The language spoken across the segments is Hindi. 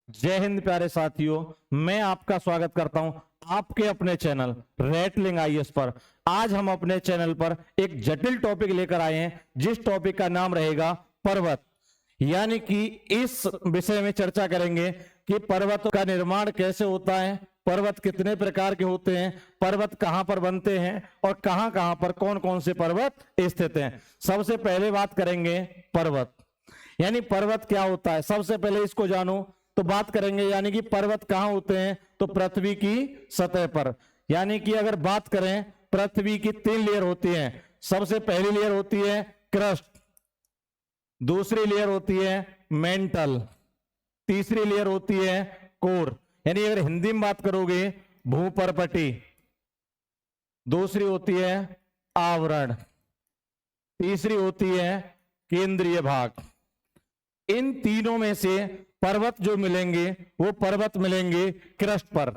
जय हिंद प्यारे साथियों, मैं आपका स्वागत करता हूं आपके अपने चैनल रेटलिंग आईएएस पर। आज हम अपने चैनल पर एक जटिल टॉपिक लेकर आए हैं, जिस टॉपिक का नाम रहेगा पर्वत। यानी कि इस विषय में चर्चा करेंगे कि पर्वत का निर्माण कैसे होता है, पर्वत कितने प्रकार के होते हैं, पर्वत कहां पर बनते हैं और कहां कहां पर कौन कौन से पर्वत स्थित हैं। सबसे पहले बात करेंगे पर्वत, यानी पर्वत क्या होता है। सबसे पहले इसको जानो तो बात करेंगे, यानी कि पर्वत कहां होते हैं, तो पृथ्वी की सतह पर। यानी कि अगर बात करें, पृथ्वी की 3 लेयर होती हैं। सबसे पहली लेयर होती है क्रस्ट, दूसरी लेयर होती है मेंटल, तीसरी लेयर होती है कोर। यानी अगर हिंदी में बात करोगे भूपरपटी, दूसरी होती है आवरण, तीसरी होती है केंद्रीय भाग। इन तीनों में से पर्वत जो मिलेंगे वो पर्वत मिलेंगे क्रस्ट पर।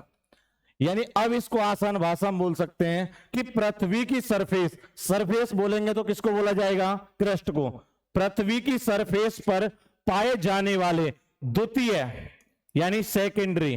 यानी अब इसको आसान भाषा में बोल सकते हैं कि पृथ्वी की सरफेस, सरफेस बोलेंगे तो किसको बोला जाएगा, क्रस्ट को। पृथ्वी की सरफेस पर पाए जाने वाले द्वितीय यानी सेकेंडरी,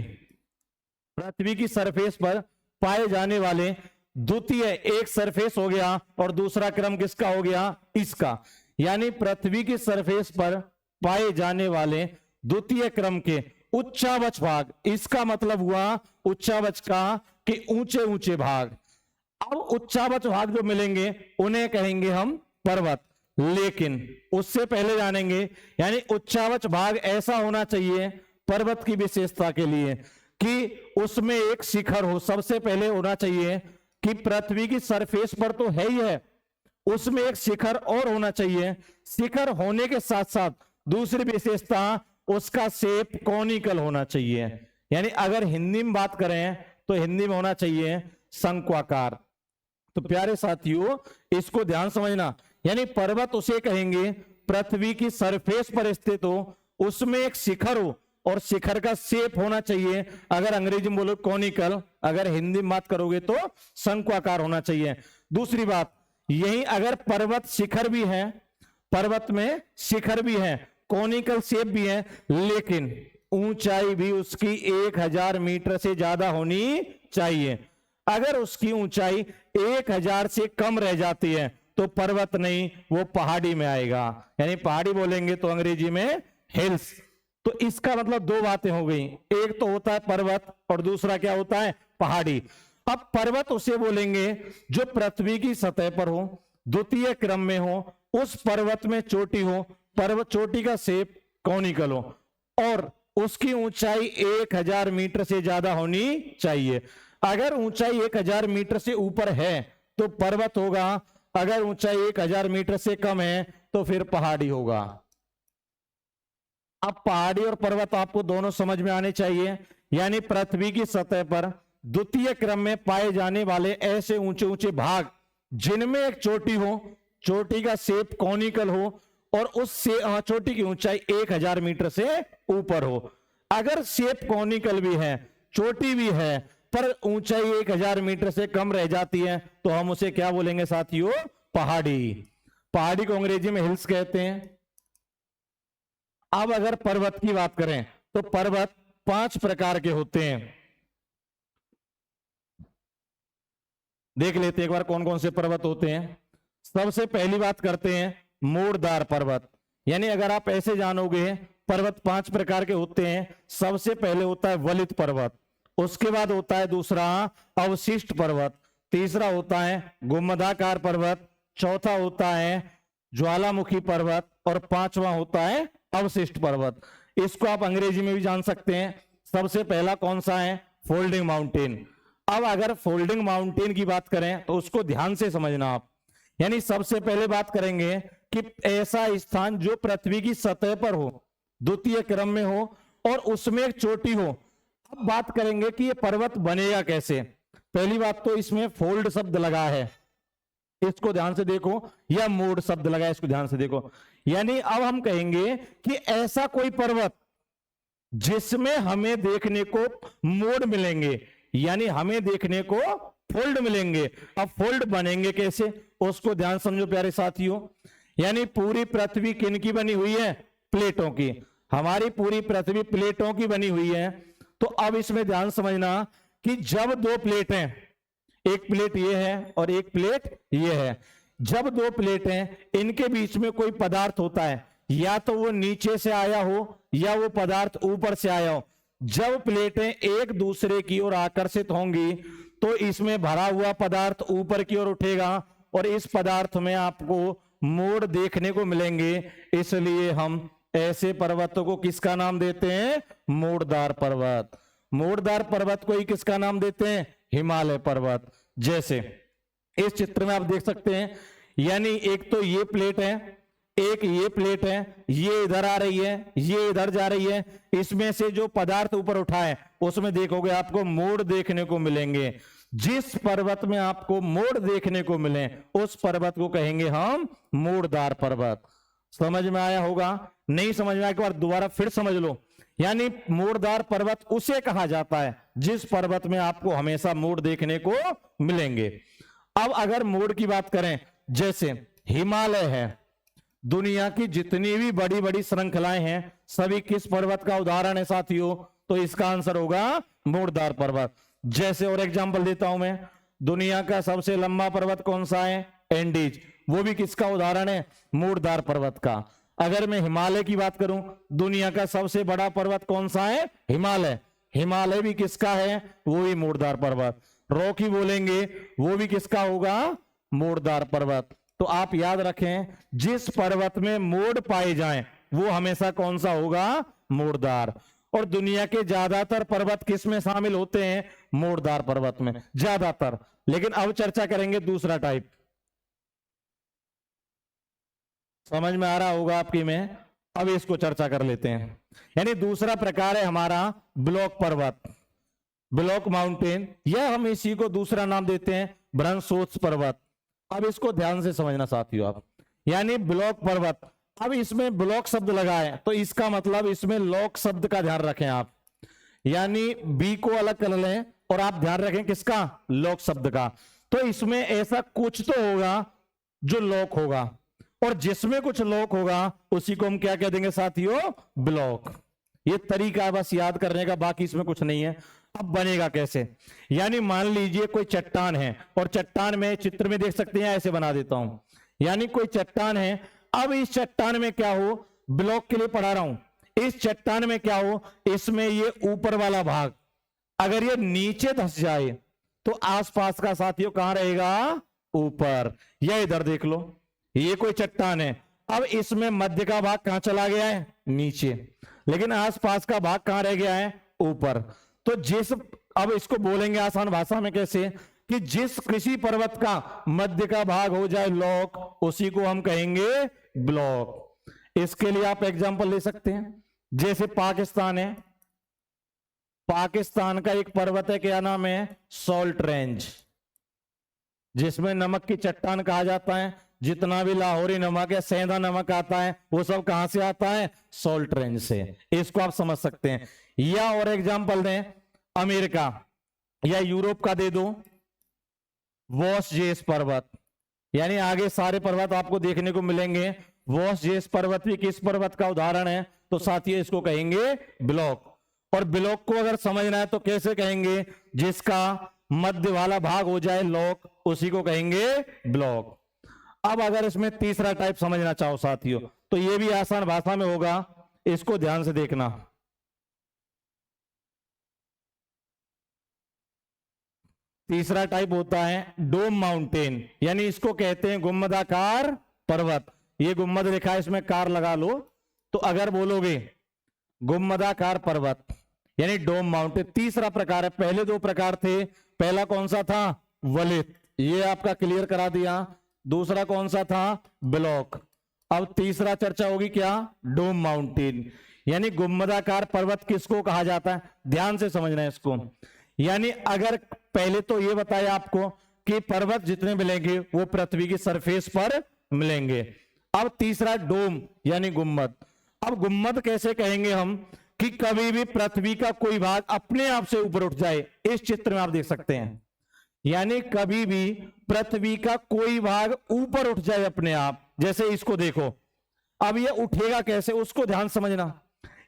पृथ्वी की सरफेस पर पाए जाने वाले द्वितीय, एक सरफेस हो गया और दूसरा क्रम किसका हो गया, इसका। यानी पृथ्वी की सरफेस पर पाए जाने वाले द्वितीय क्रम के उच्चावच भाग, इसका मतलब हुआ उच्चावच का कि ऊंचे ऊंचे भाग। अब उच्चावच भाग जो मिलेंगे उन्हें कहेंगे हम पर्वत। लेकिन उससे पहले जानेंगे, यानी उच्चावच भाग ऐसा होना चाहिए पर्वत की विशेषता के लिए कि उसमें एक शिखर हो। सबसे पहले होना चाहिए कि पृथ्वी की सरफेस पर तो है ही है, उसमें एक शिखर और होना चाहिए। शिखर होने के साथ साथ दूसरी विशेषता, उसका शेप कॉनिकल होना चाहिए। यानी अगर हिंदी में बात करें तो हिंदी में होना चाहिए शंक्वाकार। तो प्यारे साथियों इसको ध्यान समझना, यानी पर्वत उसे कहेंगे पृथ्वी की सरफेस पर स्थित हो, उसमें एक शिखर हो और शिखर का शेप होना चाहिए। अगर अंग्रेजी में बोलो कॉनिकल, अगर हिंदी में बात करोगे तो शंक्वाकार होना चाहिए। दूसरी बात यही, अगर पर्वत शिखर भी है, पर्वत में शिखर भी है, कॉनिकल शेप भी है, लेकिन ऊंचाई भी उसकी 1000 मीटर से ज्यादा होनी चाहिए। अगर उसकी ऊंचाई 1000 से कम रह जाती है तो पर्वत नहीं, वो पहाड़ी में आएगा। यानी पहाड़ी बोलेंगे तो अंग्रेजी में हिल्स। तो इसका मतलब दो बातें हो गई, एक तो होता है पर्वत और दूसरा क्या होता है, पहाड़ी। अब पर्वत उसे बोलेंगे जो पृथ्वी की सतह पर हो, द्वितीय क्रम में हो, उस पर्वत में चोटी हो, पर्वत चोटी का शेप कॉनिकल हो और उसकी ऊंचाई 1000 मीटर से ज्यादा होनी चाहिए। अगर ऊंचाई 1000 मीटर से ऊपर है तो पर्वत होगा, अगर ऊंचाई 1000 मीटर से कम है तो फिर पहाड़ी होगा। अब पहाड़ी और पर्वत आपको दोनों समझ में आने चाहिए। यानी पृथ्वी की सतह पर द्वितीय क्रम में पाए जाने वाले ऐसे ऊंचे ऊंचे भाग जिनमें एक चोटी हो, चोटी का शेप कॉनिकल हो और उस चोटी की ऊंचाई 1000 मीटर से ऊपर हो। अगर शेप कॉनिकल भी है, चोटी भी है, पर ऊंचाई 1000 मीटर से कम रह जाती है तो हम उसे क्या बोलेंगे साथियों, पहाड़ी। पहाड़ी को अंग्रेजी में हिल्स कहते हैं। अब अगर पर्वत की बात करें तो पर्वत 5 प्रकार के होते हैं। देख लेते एक बार कौन कौन से पर्वत होते हैं। सबसे पहली बात करते हैं मोड़दार पर्वत। यानी अगर आप ऐसे जानोगे पर्वत 5 प्रकार के होते हैं। सबसे पहले होता है वलित पर्वत, उसके बाद होता है दूसरा अवशिष्ट पर्वत, तीसरा होता है गुम्बदाकार पर्वत, चौथा होता है ज्वालामुखी पर्वत और पांचवा होता है अवशिष्ट पर्वत। इसको आप अंग्रेजी में भी जान सकते हैं। सबसे पहला कौन सा है, फोल्डिंग माउंटेन। अब अगर फोल्डिंग माउंटेन की बात करें तो उसको ध्यान से समझना आप। यानी सबसे पहले बात करेंगे कि ऐसा स्थान जो पृथ्वी की सतह पर हो, द्वितीय क्रम में हो और उसमें एक चोटी हो। अब बात करेंगे कि ये पर्वत बनेगा कैसे। पहली बात तो इसमें फोल्ड शब्द लगा है, इसको ध्यान से देखो, या मोड़ शब्द लगा है, इसको ध्यान से देखो। यानी अब हम कहेंगे कि ऐसा कोई पर्वत जिसमें हमें देखने को मोड़ मिलेंगे, यानी हमें देखने को फोल्ड मिलेंगे। अब फोल्ड बनेंगे कैसे, उसको ध्यान समझो प्यारे साथियों। यानी पूरी पृथ्वी किन की बनी हुई है, प्लेटों की। हमारी पूरी पृथ्वी प्लेटों की बनी हुई है। तो अब इसमें ध्यान समझना कि जब दो प्लेट हैं, एक प्लेट ये है और एक प्लेट ये है, जब दो प्लेट हैं इनके बीच में कोई पदार्थ होता है, या तो वो नीचे से आया हो या वो पदार्थ ऊपर से आया हो। जब प्लेटें एक दूसरे की ओर आकर्षित होंगी तो इसमें भरा हुआ पदार्थ ऊपर की ओर उठेगा और इस पदार्थ में आपको मोड़ देखने को मिलेंगे। इसलिए हम ऐसे पर्वतों को किसका नाम देते हैं? मोड़दार पर्वत। मोड़दार पर्वत को ही किसका नाम देते हैं? हिमालय पर्वत। जैसे इस चित्र में आप देख सकते हैं, यानी एक तो ये प्लेट है, एक ये प्लेट है, ये इधर आ रही है, ये इधर जा रही है। इसमें से जो पदार्थ ऊपर उठा है उसमें देखोगे आपको मोड़ देखने को मिलेंगे। जिस पर्वत में आपको मोड़ देखने को मिले उस पर्वत को कहेंगे हम मोड़दार पर्वत। समझ में आया होगा? नहीं समझ में आया एक बार दोबारा फिर समझ लो। यानी मोड़दार पर्वत उसे कहा जाता है जिस पर्वत में आपको हमेशा मोड़ देखने को मिलेंगे। अब अगर मोड़ की बात करें, जैसे हिमालय है, दुनिया की जितनी भी बड़ी बड़ी श्रृंखलाएं हैं सभी किस पर्वत का उदाहरण है साथियों? तो इसका आंसर होगा मोड़दार पर्वत। जैसे और एग्जांपल देता हूं मैं, दुनिया का सबसे लंबा पर्वत कौन सा है? एंडीज, वो भी किसका उदाहरण है? मोड़दार पर्वत का। अगर मैं हिमालय की बात करूं, दुनिया का सबसे बड़ा पर्वत कौन सा है? हिमालय। हिमालय भी किसका है? वो भी मोड़दार पर्वत। रॉकी बोलेंगे, वो भी किसका होगा? मोड़दार पर्वत। तो आप याद रखें, जिस पर्वत में मोड़ पाए जाएं वो हमेशा कौन सा होगा? मोड़दार। और दुनिया के ज्यादातर पर्वत किस में शामिल होते हैं? मोड़दार पर्वत में, ज्यादातर। लेकिन अब चर्चा करेंगे दूसरा टाइप। समझ में आ रहा होगा आपकी में? अब इसको चर्चा कर लेते हैं। यानी दूसरा प्रकार है हमारा ब्लॉक पर्वत, ब्लॉक माउंटेन, या हम इसी को दूसरा नाम देते हैं ब्रह्मशोत्स पर्वत। अब इसको ध्यान से समझना साथियों आप। यानी ब्लॉक पर्वत, अब इसमें ब्लॉक शब्द लगा है तो इसका मतलब इसमें लॉक शब्द का ध्यान रखें आप। यानी बी को अलग कर लें और आप ध्यान रखें किसका? लॉक शब्द का। तो इसमें ऐसा कुछ तो होगा जो लॉक होगा, और जिसमें कुछ लॉक होगा उसी को हम क्या कह देंगे साथियों? ब्लॉक। ये तरीका है बस याद करने का, बाकी इसमें कुछ नहीं है। अब बनेगा कैसे? यानी मान लीजिए कोई चट्टान है, और चट्टान में चित्र में देख सकते हैं, ऐसे बना देता हूं। यानी कोई चट्टान है, अब इस चट्टान में क्या हो? ब्लॉक के लिए पढ़ा रहा हूं। इस चट्टान में क्या हो? इसमें ये ऊपर वाला भाग अगर ये नीचे धंस जाए तो आसपास का साथियों कहां रहेगा? ऊपर। या इधर देख लो, ये कोई चट्टान है, अब इसमें मध्य का भाग कहां चला गया है? नीचे। लेकिन आसपास का भाग कहां रह गया है? ऊपर। तो जिस, अब इसको बोलेंगे आसान भाषा में कैसे, कि जिस किसी पर्वत का मध्य का भाग हो जाए लॉक, उसी को हम कहेंगे ब्लॉक। इसके लिए आप एग्जांपल ले सकते हैं, जैसे पाकिस्तान है, पाकिस्तान का एक पर्वत है, क्या नाम है? सॉल्ट रेंज, जिसमें नमक की चट्टान कहा जाता है। जितना भी लाहौरी नमक है, सेंधा नमक आता है, वो सब कहां से आता है? सॉल्ट रेंज से। इसको आप समझ सकते हैं। या और एग्जांपल दें, अमेरिका या यूरोप का दे दो, वॉसजेस पर्वत। यानी आगे सारे पर्वत आपको देखने को मिलेंगे। वॉसजेस पर्वत भी किस पर्वत का उदाहरण है? तो साथियों इसको कहेंगे ब्लॉक। और ब्लॉक को अगर समझना है तो कैसे कहेंगे? जिसका मध्य वाला भाग हो जाए लॉक, उसी को कहेंगे ब्लॉक। अब अगर इसमें तीसरा टाइप समझना चाहो साथियों तो ये भी आसान भाषा में होगा, इसको ध्यान से देखना। तीसरा टाइप होता है डोम माउंटेन, यानी इसको कहते हैं गुम्बदाकार पर्वत। ये गुम्बद लिखा है, इसमें कार लगा लो। तो अगर बोलोगे गुम्बदाकार पर्वत यानी डोम माउंटेन, तीसरा प्रकार है। पहले दो प्रकार थे, पहला कौन सा था? वलित, ये आपका क्लियर करा दिया। दूसरा कौन सा था? ब्लॉक। अब तीसरा चर्चा होगी क्या? डोम माउंटेन। यानी गुम्बदाकार पर्वत किसको कहा जाता है? ध्यान से समझना है इसको। यानी अगर पहले तो ये बताया आपको कि पर्वत जितने मिलेंगे वो पृथ्वी की सरफेस पर मिलेंगे। अब तीसरा डोम यानी गुम्बद। अब गुम्बद कैसे कहेंगे हम? कि कभी भी पृथ्वी का कोई भाग अपने आप से ऊपर उठ जाए। इस चित्र में आप देख सकते हैं, यानी कभी भी पृथ्वी का कोई भाग ऊपर उठ जाए अपने आप। जैसे इसको देखो, अब ये उठेगा कैसे उसको ध्यान समझना।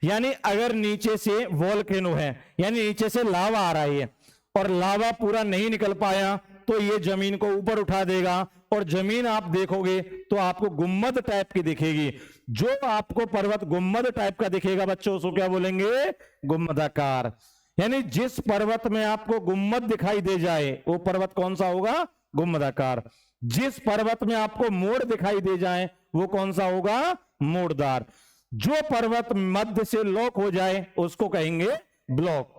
यानी अगर नीचे से वोल्केनो है, यानी नीचे से लावा आ रहा है और लावा पूरा नहीं निकल पाया, तो ये जमीन को ऊपर उठा देगा और जमीन आप देखोगे तो आपको गुम्मद टाइप की दिखेगी। जो आपको पर्वत गुम्मद टाइप का दिखेगा बच्चों, उसको क्या बोलेंगे? गुम्मदाकार। यानी जिस पर्वत में आपको गुम्मद दिखाई दे जाए वो पर्वत कौन सा होगा? गुम्मदाकार। जिस पर्वत में आपको मोड़ दिखाई दे जाए वो कौन सा होगा? मोड़दार। जो पर्वत मध्य से लॉक हो जाए उसको कहेंगे ब्लॉक।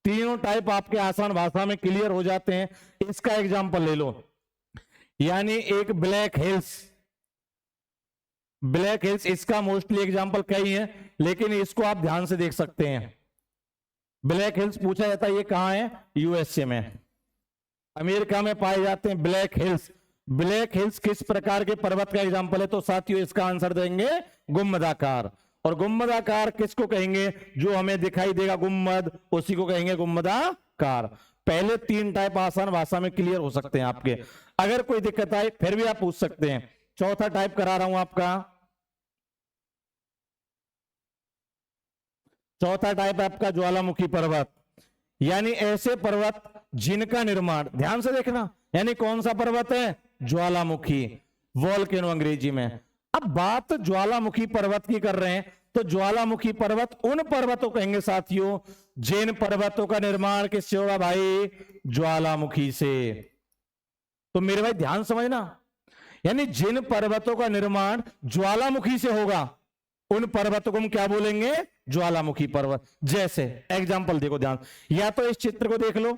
तीनों टाइप आपके आसान भाषा में क्लियर हो जाते हैं। इसका एग्जांपल ले लो, यानी एक ब्लैक हिल्स, ब्लैक हिल्स इसका मोस्टली एग्जांपल कई है, लेकिन इसको आप ध्यान से देख सकते हैं। ब्लैक हिल्स पूछा जाता है ये कहां है? यूएसए में, अमेरिका में पाए जाते हैं ब्लैक हिल्स। ब्लैक हिल्स किस प्रकार के पर्वत का एग्जांपल है? तो साथियों इसका आंसर देंगे गुम्मदाकार। और गुम्मदाकार किसको कहेंगे? जो हमें दिखाई देगा गुम्मद, उसी को कहेंगे गुम्मदाकार। पहले तीन टाइप आसान भाषा में क्लियर हो सकते हैं आपके। अगर कोई दिक्कत आए फिर भी आप पूछ सकते हैं। चौथा टाइप करा रहा हूं आपका। चौथा टाइप आपका ज्वालामुखी पर्वत, यानी ऐसे पर्वत जिनका निर्माण, ध्यान से देखना, यानी कौन सा पर्वत है? ज्वालामुखी, वोल्केनो अंग्रेजी में। अब बात ज्वालामुखी पर्वत की कर रहे हैं, तो ज्वालामुखी पर्वत उन पर्वतों कहेंगे साथियों जिन पर्वतों का निर्माण किससे होगा भाई? ज्वालामुखी से। तो मेरे भाई ध्यान समझना, यानी जिन पर्वतों का निर्माण ज्वालामुखी से होगा उन पर्वतों को हम क्या बोलेंगे? ज्वालामुखी पर्वत। जैसे एग्जांपल देखो ध्यान, या तो इस चित्र को देख लो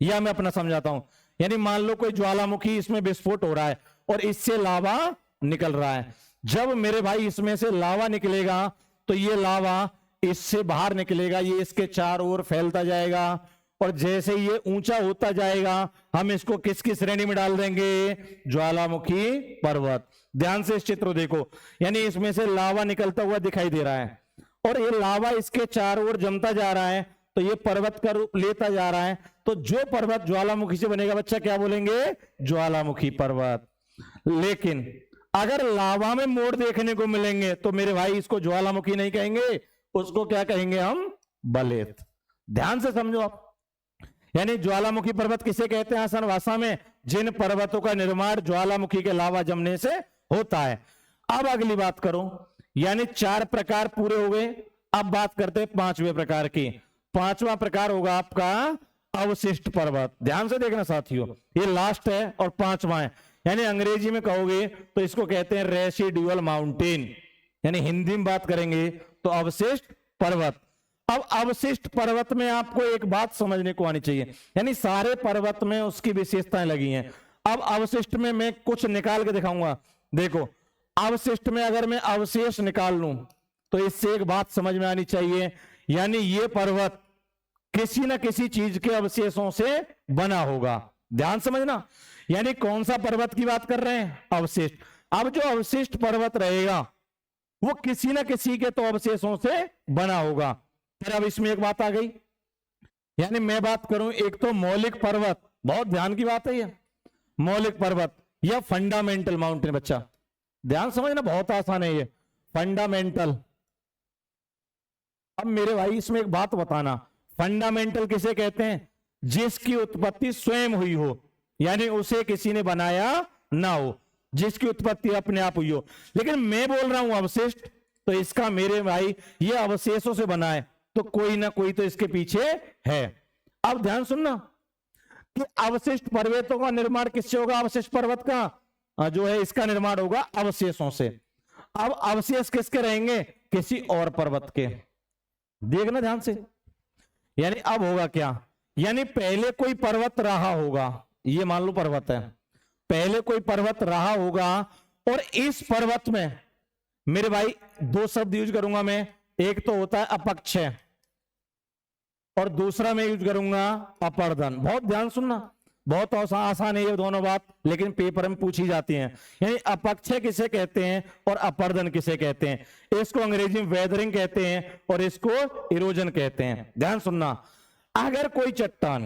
या मैं अपना समझाता हूं। यानी मान लो कोई ज्वालामुखी, इसमें विस्फोट हो रहा है और इससे लावा निकल रहा है। जब मेरे भाई इसमें से लावा निकलेगा तो ये लावा इससे बाहर निकलेगा, ये इसके चारों ओर फैलता जाएगा और जैसे ये ऊंचा होता जाएगा हम इसको किस किस श्रेणी में डाल देंगे? ज्वालामुखी पर्वत। ध्यान से इस चित्र को देखो, यानी इसमें से लावा निकलता हुआ दिखाई दे रहा है और ये लावा इसके चारों ओर जमता जा रहा है, तो ये पर्वत का रूप लेता जा रहा है। तो जो पर्वत ज्वालामुखी से बनेगा बच्चा क्या बोलेंगे? ज्वालामुखी पर्वत। लेकिन अगर लावा में मोड़ देखने को मिलेंगे तो मेरे भाई इसको ज्वालामुखी नहीं कहेंगे, उसको क्या कहेंगे हम? बलेत। ध्यान से समझो आप, यानी ज्वालामुखी पर्वत किसे कहते हैं आसान भाषा में? जिन पर्वतों का निर्माण ज्वालामुखी के लावा जमने से होता है। अब अगली बात करो, यानी 4 प्रकार पूरे हो गए। अब बात करते हैं 5वें प्रकार की। 5वां प्रकार होगा आपका अवशिष्ट पर्वत। ध्यान से देखना साथियों, ये लास्ट है और 5वां है। यानी अंग्रेजी में कहोगे तो इसको कहते हैं रेसिडुअल माउंटेन, यानी हिंदी में बात करेंगे तो अवशिष्ट पर्वत। अब अवशिष्ट पर्वत में आपको एक बात समझने को आनी चाहिए, यानी सारे पर्वत में उसकी विशेषताएं लगी हैं। अब अवशिष्ट में मैं कुछ निकाल के दिखाऊंगा। देखो, अवशिष्ट में अगर मैं अवशेष निकाल लूं तो इससे एक बात समझ में आनी चाहिए, यानी ये पर्वत किसी ना किसी चीज के अवशेषों से बना होगा। ध्यान समझना, यानी कौन सा पर्वत की बात कर रहे हैं? अवशिष्ट। अब जो अवशिष्ट पर्वत रहेगा वो किसी ना किसी के तो अवशेषों से बना होगा। फिर अब इसमें एक बात आ गई, यानी मैं बात करूं एक तो मौलिक पर्वत, बहुत ध्यान की बात है ये, मौलिक पर्वत या फंडामेंटल माउंटेन। बच्चा ध्यान समझना, बहुत आसान है ये, फंडामेंटल। अब मेरे भाई इसमें एक बात बताना, फंडामेंटल किसे कहते हैं? जिसकी उत्पत्ति स्वयं हुई हो, यानी उसे किसी ने बनाया ना हो, जिसकी उत्पत्ति अपने आप हुई हो। लेकिन मैं बोल रहा हूं अवशिष्ट, तो इसका मेरे भाई ये अवशेषों से बना है, तो कोई ना कोई तो इसके पीछे है। अब ध्यान सुनना कि अवशिष्ट पर्वतों का निर्माण किससे होगा? अवशिष्ट पर्वत का जो है इसका निर्माण होगा अवशेषों से। अब अवशेष किसके रहेंगे? किसी और पर्वत के। देखना ध्यान से, यानी अब होगा क्या, यानी पहले कोई पर्वत रहा होगा, ये मान लो पर्वत है, पहले कोई पर्वत रहा होगा और इस पर्वत में मेरे भाई 2 शब्द यूज करूंगा मैं, एक तो होता है अपक्षय और दूसरा मैं यूज करूंगा अपर्दन। बहुत ध्यान सुनना, बहुत आसान है ये दोनों बात, लेकिन पेपर में पूछी जाती हैं। यानी अपक्षय किसे कहते हैं और अपर्दन किसे कहते हैं? इसको अंग्रेजी में वेदरिंग कहते हैं और इसको इरोजन कहते हैं। ध्यान सुनना, अगर कोई चट्टान,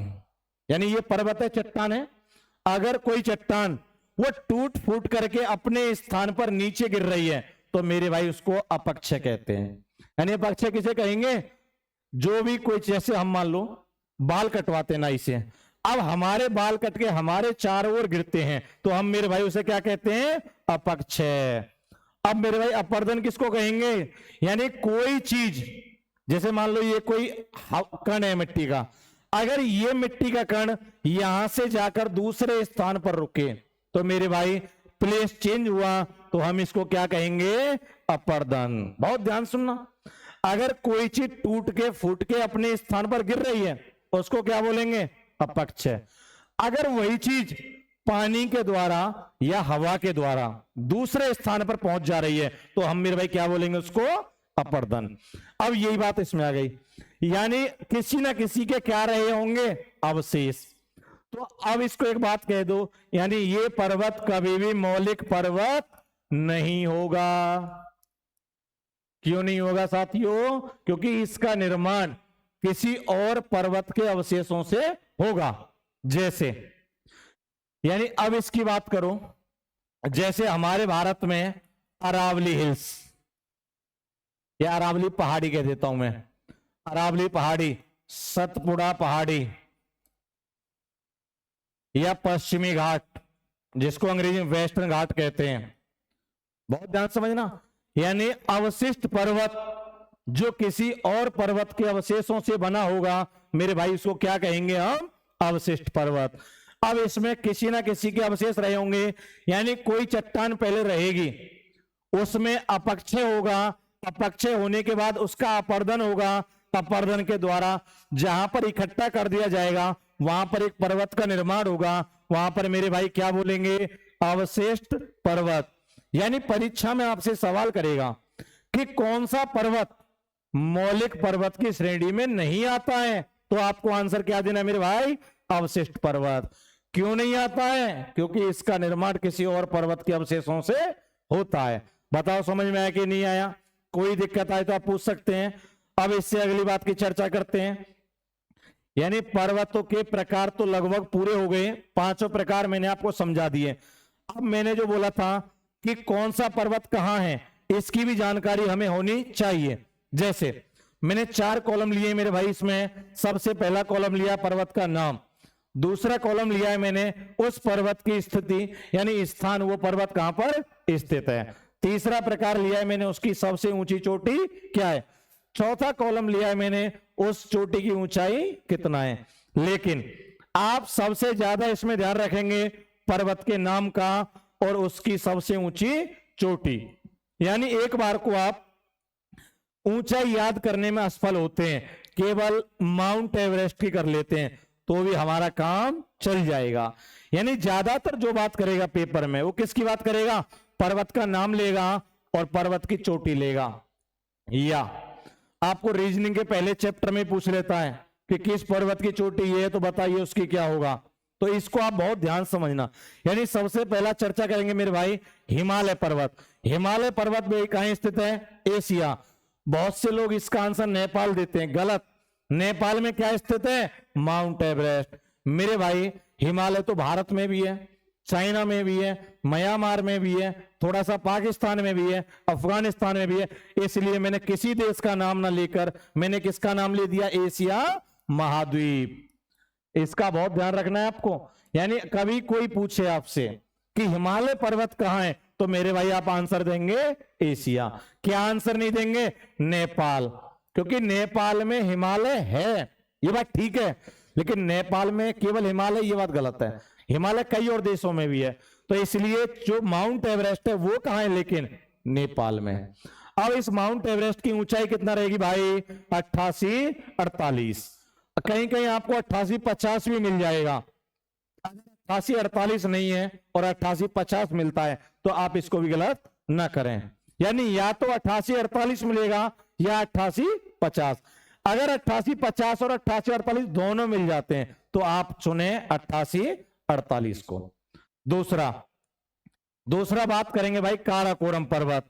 यानी ये पर्वत है, चट्टान है, अगर कोई चट्टान वो टूट फूट करके अपने स्थान पर नीचे गिर रही है तो मेरे भाई उसको अपक्षय कहते हैं। यानी अपक्षय किसे कहेंगे? जो भी कोई, जैसे हम मान लो बाल कटवाते नाई से, अब हमारे बाल कट के हमारे चारों ओर गिरते हैं तो हम मेरे भाई उसे क्या कहते हैं? अपक्षय। अब मेरे भाई अपर्दन किसको कहेंगे? यानी कोई चीज, जैसे मान लो ये कोई कण है मिट्टी का, अगर ये मिट्टी का कण यहां से जाकर दूसरे स्थान पर रुके तो मेरे भाई प्लेस चेंज हुआ तो हम इसको क्या कहेंगे? अपर्दन। बहुत ध्यान सुनना, अगर कोई चीज टूट के फूट के अपने स्थान पर गिर रही है उसको क्या बोलेंगे? अपक्षय। अगर वही चीज पानी के द्वारा या हवा के द्वारा दूसरे स्थान पर पहुंच जा रही है तो हम मेरे भाई क्या बोलेंगे? उसको अपर्दन। अब यही बात इसमें आ गई, यानी किसी ना किसी के क्या रहे होंगे? अवशेष। तो अब इसको एक बात कह दो, यानी ये पर्वत कभी भी मौलिक पर्वत नहीं होगा। क्यों नहीं होगा साथियों? क्योंकि इसका निर्माण किसी और पर्वत के अवशेषों से होगा। जैसे, यानी अब इसकी बात करो, जैसे हमारे भारत में अरावली हिल्स या अरावली पहाड़ी कह देता हूं मैं, अरावली पहाड़ी, सतपुड़ा पहाड़ी या पश्चिमी घाट जिसको अंग्रेजी में वेस्टर्न घाट कहते हैं। बहुत ध्यान समझना, यानी अवशिष्ट पर्वत जो किसी और पर्वत के अवशेषों से बना होगा मेरे भाई उसको क्या कहेंगे हम? अवशिष्ट पर्वत। अब इसमें किसी ना किसी के अवशेष रहे होंगे, यानी कोई चट्टान पहले रहेगी उसमें अपक्षय होगा, अपक्षय होने के बाद उसका अपर्दन होगा, अपर्दन के द्वारा जहां पर इकट्ठा कर दिया जाएगा वहां पर एक पर्वत का निर्माण होगा, वहां पर मेरे भाई क्या बोलेंगे? अवशिष्ट पर्वत। यानी परीक्षा में आपसे सवाल करेगा कि कौन सा पर्वत मौलिक पर्वत की श्रेणी में नहीं आता है, तो आपको आंसर क्या देना मेरे भाई? अवशिष्ट पर्वत। क्यों नहीं आता है? क्योंकि इसका निर्माण किसी और पर्वत के अवशेषों से होता है। बताओ समझ में आया कि नहीं आया? कोई दिक्कत आए तो आप पूछ सकते हैं। अब इससे अगली बात की चर्चा करते हैं। यानी पर्वतों के प्रकार तो लगभग पूरे हो गए, पांचों प्रकार मैंने आपको समझा दिए। अब मैंने जो बोला था कि कौन सा पर्वत कहां है इसकी भी जानकारी हमें होनी चाहिए। जैसे मैंने 4 कॉलम लिए मेरे भाई, इसमें सबसे पहला कॉलम लिया पर्वत का नाम, दूसरा कॉलम लिया है मैंने उस पर्वत की स्थिति यानी स्थान, वो पर्वत कहां पर स्थित है, तीसरा प्रकार लिया है मैंने उसकी सबसे ऊंची चोटी क्या है, चौथा कॉलम लिया है मैंने उस चोटी की ऊंचाई कितना है। लेकिन आप सबसे ज्यादा इसमें ध्यान रखेंगे पर्वत के नाम का और उसकी सबसे ऊंची चोटी। यानी एक बार को आप ऊंचाई याद करने में असफल होते हैं, केवल माउंट एवरेस्ट की कर लेते हैं तो भी हमारा काम चल जाएगा। यानी ज्यादातर जो बात करेगा पेपर में वो किसकी बात करेगा? पर्वत का नाम लेगा और पर्वत की चोटी लेगा। या आपको रीजनिंग के पहले चैप्टर में पूछ लेता है कि किस पर्वत की चोटी ये है तो बताइए उसकी क्या होगा, तो इसको आप बहुत ध्यान समझना। यानी सबसे पहला चर्चा करेंगे मेरे भाई हिमालय पर्वत। हिमालय पर्वत में कहां स्थित है? एशिया। बहुत से लोग इसका आंसर नेपाल देते हैं, गलत। नेपाल में क्या स्थित है? Mount Everest. मेरे भाई हिमालय तो भारत में भी है, चाइना में भी है, म्यांमार में भी है, थोड़ा सा पाकिस्तान में भी है, अफगानिस्तान में भी है। इसलिए मैंने किसी देश का नाम ना लेकर मैंने किसका नाम ले दिया? एशिया महाद्वीप। इसका बहुत ध्यान रखना है आपको। यानी कभी कोई पूछे आपसे कि हिमालय पर्वत कहां है तो मेरे भाई आप आंसर देंगे एशिया। क्या आंसर नहीं देंगे? नेपाल, क्योंकि नेपाल में हिमालय है, ये बात ठीक है, लेकिन नेपाल में केवल हिमालय, ये बात गलत है। हिमालय कई और देशों में भी है, तो इसलिए जो माउंट एवरेस्ट है वो कहां है? लेकिन नेपाल में है। अब इस माउंट एवरेस्ट की ऊंचाई कितना रहेगी भाई? 88-48। कहीं कहीं आपको 88-50 भी मिल जाएगा। 88-48 नहीं है और 88-50 मिलता है तो आप इसको भी गलत ना करें। यानी या तो 88-48 मिलेगा या 88-50। अगर 88-50 और 88-48 दोनों मिल जाते हैं तो आप चुने 88-48 को। दूसरा बात करेंगे भाई काराकोरम पर्वत।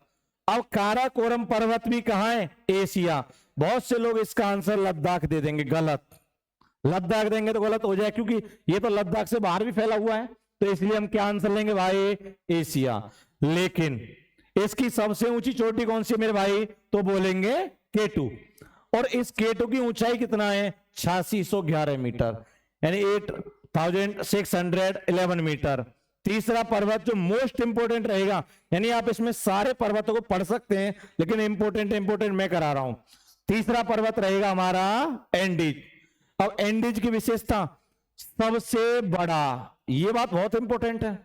अब काराकोरम पर्वत भी कहां है? एशिया। बहुत से लोग इसका आंसर लद्दाख दे देंगे, गलत। लद्दाख देंगे तो गलत हो जाए, क्योंकि ये तो लद्दाख से बाहर भी फैला हुआ है, तो इसलिए हम क्या आंसर लेंगे भाई? एशिया। लेकिन इसकी सबसे ऊंची चोटी कौन सी है मेरे भाई? तो बोलेंगे K2, और इस K2 की ऊंचाई कितना है 8611 मीटर, यानी 8611 मीटर। तीसरा पर्वत जो मोस्ट इंपोर्टेंट रहेगा, यानी आप इसमें सारे पर्वतों को पढ़ सकते हैं, लेकिन इंपोर्टेंट मैं करा रहा हूं। तीसरा पर्वत रहेगा हमारा एंडीज। अब एंडीज की विशेषता सबसे बड़ा, ये बात बहुत इंपॉर्टेंट है।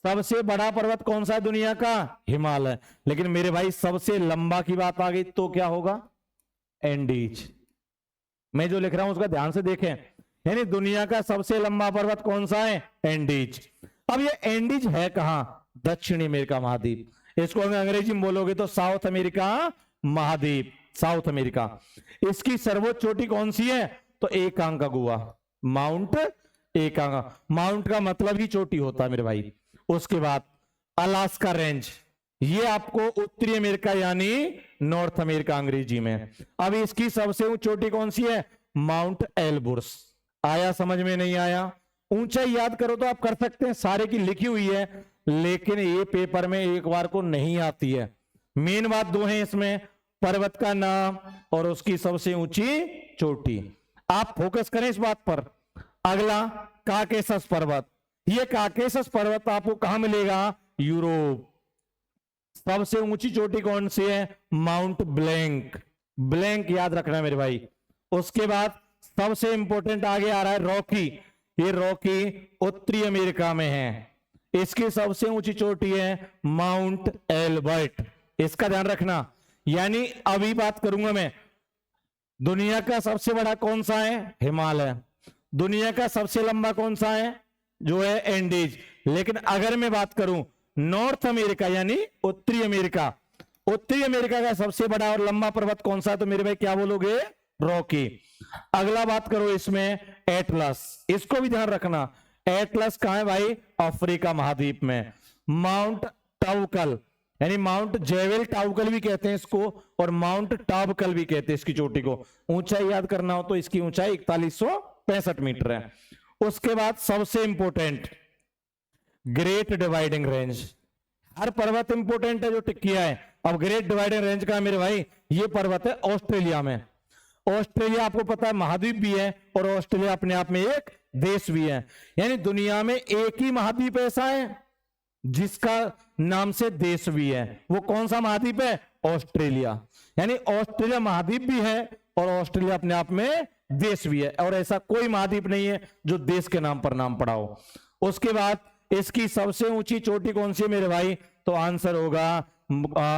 सबसे बड़ा पर्वत कौन सा है दुनिया का? हिमालय। लेकिन मेरे भाई सबसे लंबा की बात आ गई तो क्या होगा? एंडीज। मैं जो लिख रहा हूं उसका ध्यान से देखें, यानी दुनिया का सबसे लंबा पर्वत कौन सा है? एंडीज। अब ये एंडीज है कहां? दक्षिणी अमेरिका महाद्वीप। इसको अगर अंग्रेजी में बोलोगे तो साउथ अमेरिका महाद्वीप, साउथ अमेरिका। इसकी सर्वोच्च चोटी कौन सी है? तो एकांकागुआ, माउंट एकांका। माउंट का मतलब ही चोटी होता है मेरे भाई। उसके बाद अलास्का रेंज, ये आपको उत्तरी अमेरिका यानी नॉर्थ अमेरिका अंग्रेजी में। अब इसकी सबसे ऊंची चोटी कौन सी है? माउंट एल्बुर्स। आया समझ में? नहीं आया? ऊंचाई याद करो तो आप कर सकते हैं, सारे की लिखी हुई है, लेकिन ये पेपर में एक बार को नहीं आती है। मेन बात दो है इसमें, पर्वत का नाम और उसकी सबसे ऊंची चोटी। आप फोकस करें इस बात पर। अगला काकेशस पर्वत। ये काकेशस पर्वत आपको कहां मिलेगा? यूरोप। सबसे ऊंची चोटी कौन सी है? Mount blank. ब्लैंक याद रखना मेरे भाई। उसके बाद सबसे इंपॉर्टेंट आगे आ रहा है रॉकी। ये रॉकी उत्तरी अमेरिका में है। इसकी सबसे ऊंची चोटी है माउंट एल्बर्ट। इसका ध्यान रखना। यानी अभी बात करूंगा मैं, दुनिया का सबसे बड़ा कौन सा है? हिमालय। दुनिया का सबसे लंबा कौन सा है? जो है एंडीज। लेकिन अगर मैं बात करूं नॉर्थ अमेरिका यानी उत्तरी अमेरिका, उत्तरी अमेरिका का सबसे बड़ा और लंबा पर्वत कौन सा है? तो मेरे भाई क्या बोलोगे? रॉकी। अगला बात करो इसमें एटलस। इसको भी ध्यान रखना। एटलस कहां है भाई? अफ्रीका महाद्वीप में। माउंट टाउकल, यानी माउंट जेवेल टाउकल भी कहते हैं इसको, और माउंट टाबकल भी कहते हैं इसकी चोटी को। ऊंचाई याद करना हो तो इसकी ऊंचाई 4165 मीटर है। उसके बाद सबसे इंपोर्टेंट ग्रेट डिवाइडिंग रेंज। हर पर्वत इंपोर्टेंट है जो टिकिया है। अब ग्रेट डिवाइडिंग रेंज का मेरे भाई ये पर्वत है ऑस्ट्रेलिया में। ऑस्ट्रेलिया आपको पता है महाद्वीप भी है, और ऑस्ट्रेलिया अपने आप में एक देश भी है। यानी दुनिया में एक ही महाद्वीप ऐसा है जिसका नाम से देश भी है। वो कौन सा महाद्वीप है? ऑस्ट्रेलिया। यानी ऑस्ट्रेलिया महाद्वीप भी है और ऑस्ट्रेलिया अपने आप में देश भी है, और ऐसा कोई महाद्वीप नहीं है जो देश के नाम पर नाम पड़ा हो। उसके बाद इसकी सबसे ऊंची चोटी कौन सी है मेरे भाई? तो आंसर होगा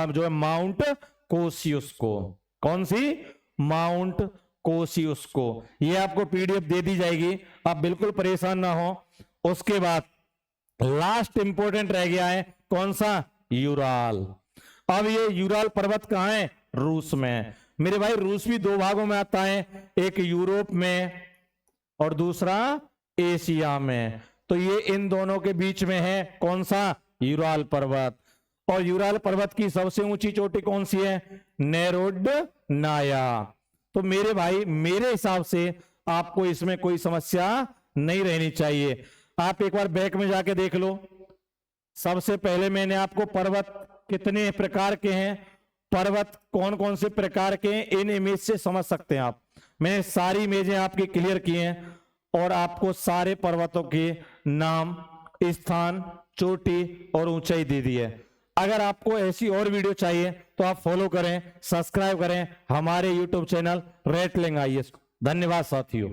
जो है माउंट कोसियुस्को। कौन सी? माउंट कोसियुस्को। ये आपको पीडीएफ दे दी जाएगी, आप बिल्कुल परेशान ना हो। उसके बाद लास्ट इंपोर्टेंट रह गया है कौन सा? यूराल। अब ये यूराल पर्वत कहां है? रूस में। मेरे भाई रूस भी दो भागों में आता है, एक यूरोप में और दूसरा एशिया में। तो ये इन दोनों के बीच में है कौन सा? यूराल पर्वत। और यूराल पर्वत की सबसे ऊंची चोटी कौन सी है? नेरोडनाया। तो मेरे भाई मेरे हिसाब से आपको इसमें कोई समस्या नहीं रहनी चाहिए। आप एक बार बैक में जाके देख लो। सबसे पहले मैंने आपको पर्वत कितने प्रकार के हैं, पर्वत कौन कौन से प्रकार के हैं, इन इमेज से समझ सकते हैं आप। मैंने सारी इमेजें आपकी क्लियर की हैं और आपको सारे पर्वतों के नाम, स्थान, चोटी और ऊंचाई दे दी है। अगर आपको ऐसी और वीडियो चाहिए तो आप फॉलो करें, सब्सक्राइब करें हमारे YouTube चैनल रेटलिंग आईएएस को। धन्यवाद साथियों।